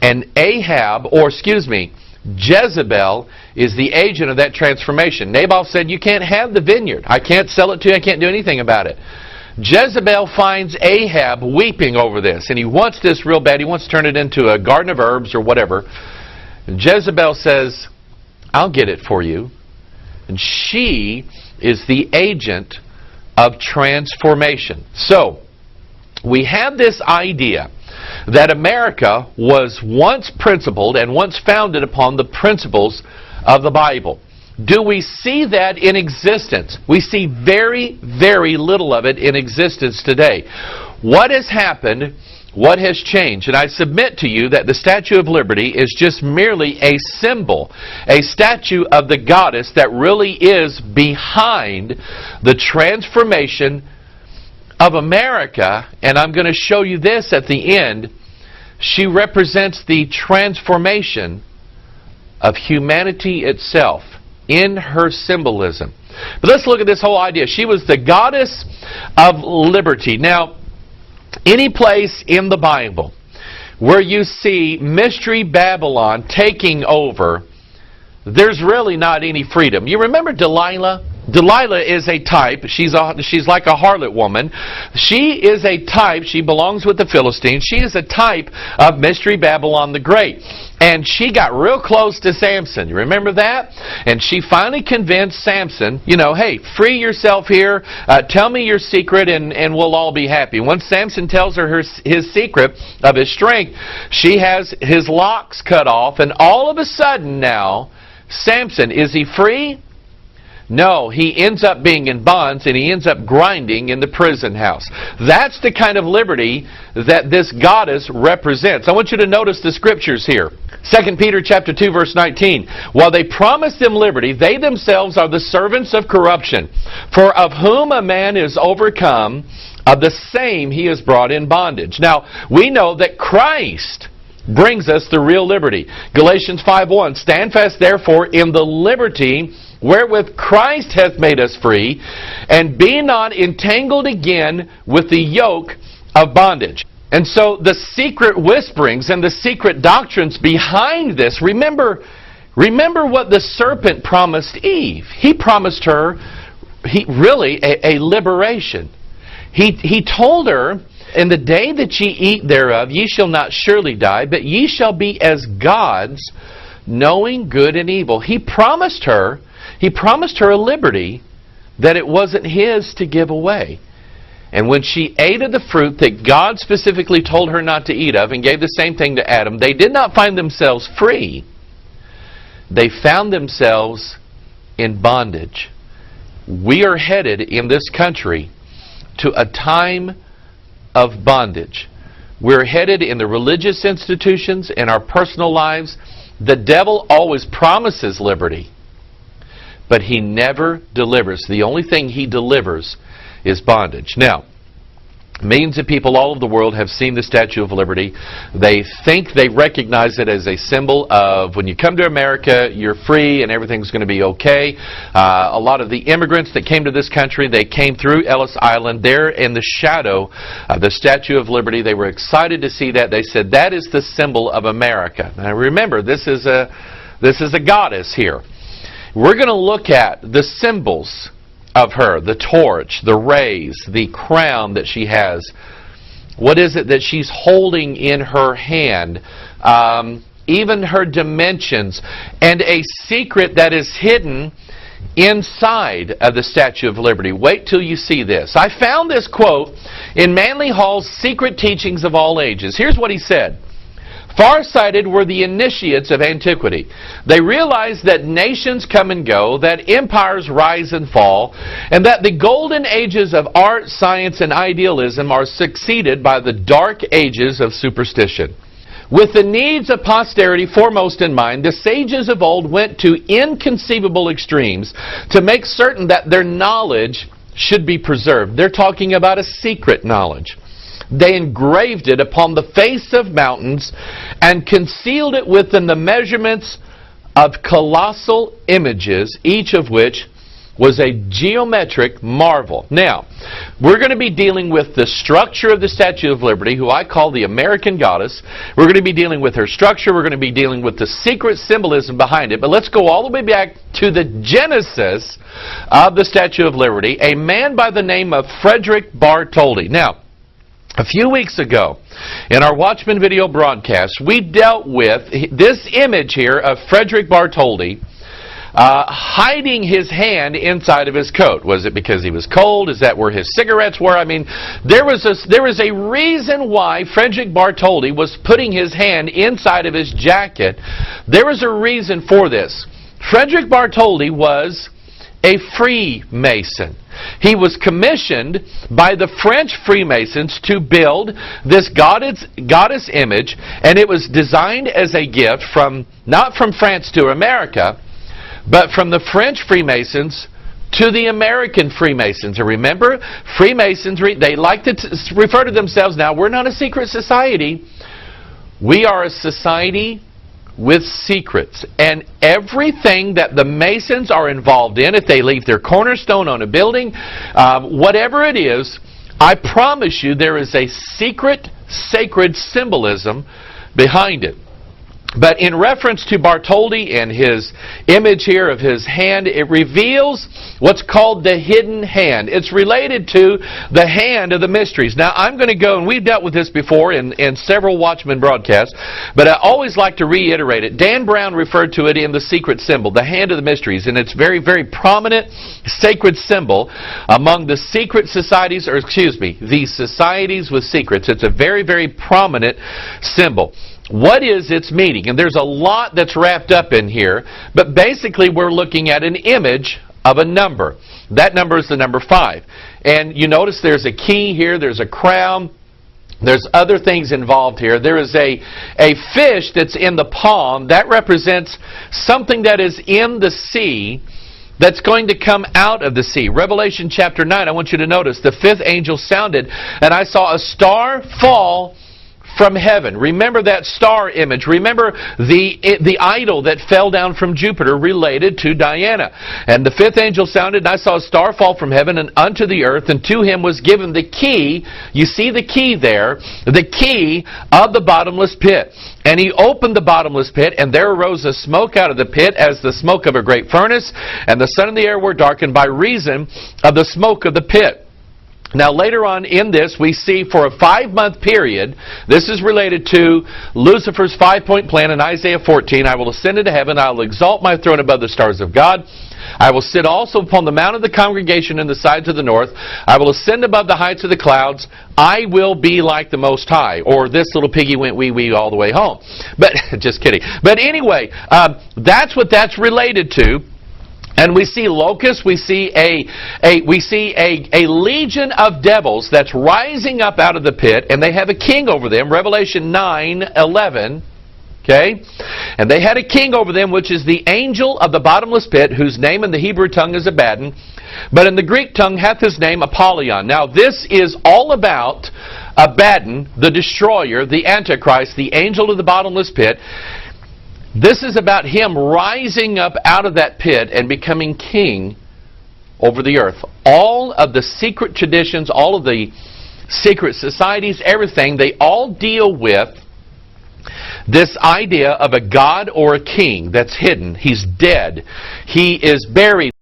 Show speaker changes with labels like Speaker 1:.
Speaker 1: And Ahab, or excuse me, Jezebel is the agent of that transformation. Nabal said, you can't have the vineyard. I can't sell it to you. I can't do anything about it. Jezebel finds Ahab weeping over this, and he wants this real bad. He wants to turn it into a garden of herbs or whatever. And Jezebel says, I'll get it for you. And she is the agent of transformation. So, we have this idea that America was once principled and once founded upon the principles of the Bible. Do we see that in existence? We see very, very little of it in existence today. What has happened? What has changed? And I submit to you that the Statue of Liberty is just merely a symbol, a statue of the goddess that really is behind the transformation of America. And I'm going to show you this at the end. She represents the transformation of humanity itself in her symbolism. But let's look at this whole idea. She was the goddess of liberty. Now, any place in the Bible where you see Mystery Babylon taking over, there's really not any freedom. You remember Delilah? Delilah is a type. She's like a harlot woman. She is a type. She belongs with the Philistines. She is a type of Mystery Babylon the Great. And she got real close to Samson. You remember that? And she finally convinced Samson, hey, free yourself here. Tell me your secret and we'll all be happy. Once Samson tells her his secret of his strength, she has his locks cut off. And all of a sudden now, Samson, is he free? No, he ends up being in bonds and he ends up grinding in the prison house. That's the kind of liberty that this goddess represents. I want you to notice the scriptures here. 2 Peter chapter 2 verse 19. While they promise them liberty, they themselves are the servants of corruption. For of whom a man is overcome, of the same he is brought in bondage. Now, we know that Christ brings us the real liberty. Galatians 5:1. Stand fast therefore in the liberty wherewith Christ hath made us free, and be not entangled again with the yoke of bondage. And so the secret whisperings and the secret doctrines behind this, remember what the serpent promised Eve. He promised her a liberation. He told her, in the day that ye eat thereof, ye shall not surely die, but ye shall be as gods, knowing good and evil. He promised her a liberty that it wasn't his to give away. And when she ate of the fruit that God specifically told her not to eat of and gave the same thing to Adam, they did not find themselves free. They found themselves in bondage. We are headed in this country to a time of bondage. We're headed in the religious institutions, in our personal lives. The devil always promises liberty, but he never delivers. The only thing he delivers is bondage. Now, millions of people all over the world have seen the Statue of Liberty. They think they recognize it as a symbol of when you come to America, you're free and everything's going to be okay. A lot of the immigrants that came to this country, they came through Ellis Island. There in the shadow of the Statue of Liberty, they were excited to see that. They said, that is the symbol of America. Now remember, this is a goddess here. We're going to look at the symbols of her, the torch, the rays, the crown that she has. What is it that she's holding in her hand? Even her dimensions, and a secret that is hidden inside of the Statue of Liberty. Wait till you see this. I found this quote in Manly Hall's Secret Teachings of All Ages. Here's what he said. Far-sighted were the initiates of antiquity. They realized that nations come and go, that empires rise and fall, and that the golden ages of art, science, and idealism are succeeded by the dark ages of superstition. With the needs of posterity foremost in mind, the sages of old went to inconceivable extremes to make certain that their knowledge should be preserved. They're talking about a secret knowledge. They engraved it upon the face of mountains and concealed it within the measurements of colossal images, each of which was a geometric marvel. Now, we're going to be dealing with the structure of the Statue of Liberty, who I call the American goddess. We're going to be dealing with her structure. We're going to be dealing with the secret symbolism behind it. But let's go all the way back to the genesis of the Statue of Liberty, a man by the name of Frederick Bartholdi. Now, a few weeks ago, in our Watchman video broadcast, we dealt with this image here of Frederick Bartholdi hiding his hand inside of his coat. Was it because he was cold? Is that where his cigarettes were? I mean, there was a reason why Frederick Bartholdi was putting his hand inside of his jacket. There was a reason for this. Frederick Bartholdi was a Freemason. He was commissioned by the French Freemasons to build this goddess image, and it was designed as a gift not from France to America, but from the French Freemasons to the American Freemasons. And remember, Freemasons, they like to refer to themselves, now we're not a secret society, we are a society with secrets. And everything that the Masons are involved in, if they leave their cornerstone on a building, whatever it is, I promise you there is a secret, sacred symbolism behind it. But in reference to Bartholdi and his image here of his hand, it reveals what's called the hidden hand. It's related to the hand of the mysteries. Now, I'm going to go, and we've dealt with this before in several Watchmen broadcasts, but I always like to reiterate it. Dan Brown referred to it in the secret symbol, the hand of the mysteries, and it's very, very prominent sacred symbol among the secret societies, or excuse me, the societies with secrets. It's a very, very prominent symbol. What is its meaning? And there's a lot that's wrapped up in here, but basically we're looking at an image of a number. That number is the number 5. And you notice there's a key here, there's a crown, there's other things involved here. There is a fish that's in the palm. That represents something that is in the sea that's going to come out of the sea. Revelation chapter 9, I want you to notice, the 5th angel sounded, and I saw a star fall from heaven. Remember that star image. Remember the idol that fell down from Jupiter related to Diana. And the 5th angel sounded, and I saw a star fall from heaven and unto the earth, and to him was given the key. You see the key there, the key of the bottomless pit. And he opened the bottomless pit, and there arose a smoke out of the pit as the smoke of a great furnace, and the sun and the air were darkened by reason of the smoke of the pit. Now later on in this we see for a 5-month period, this is related to Lucifer's 5-point plan in Isaiah 14, I will ascend into heaven, I will exalt my throne above the stars of God. I will sit also upon the mount of the congregation in the sides of the north. I will ascend above the heights of the clouds. I will be like the Most High. Or this little piggy went wee-wee all the way home. But, just kidding. But anyway, that's what that's related to. And we see locusts, we see a legion of devils that's rising up out of the pit, and they have a king over them, Revelation 9:11. Okay? And they had a king over them, which is the angel of the bottomless pit, whose name in the Hebrew tongue is Abaddon, but in the Greek tongue hath his name Apollyon. Now this is all about Abaddon, the destroyer, the Antichrist, the angel of the bottomless pit. This is about him rising up out of that pit and becoming king over the earth. All of the secret traditions, all of the secret societies, everything, they all deal with this idea of a god or a king that's hidden. He's dead. He is buried.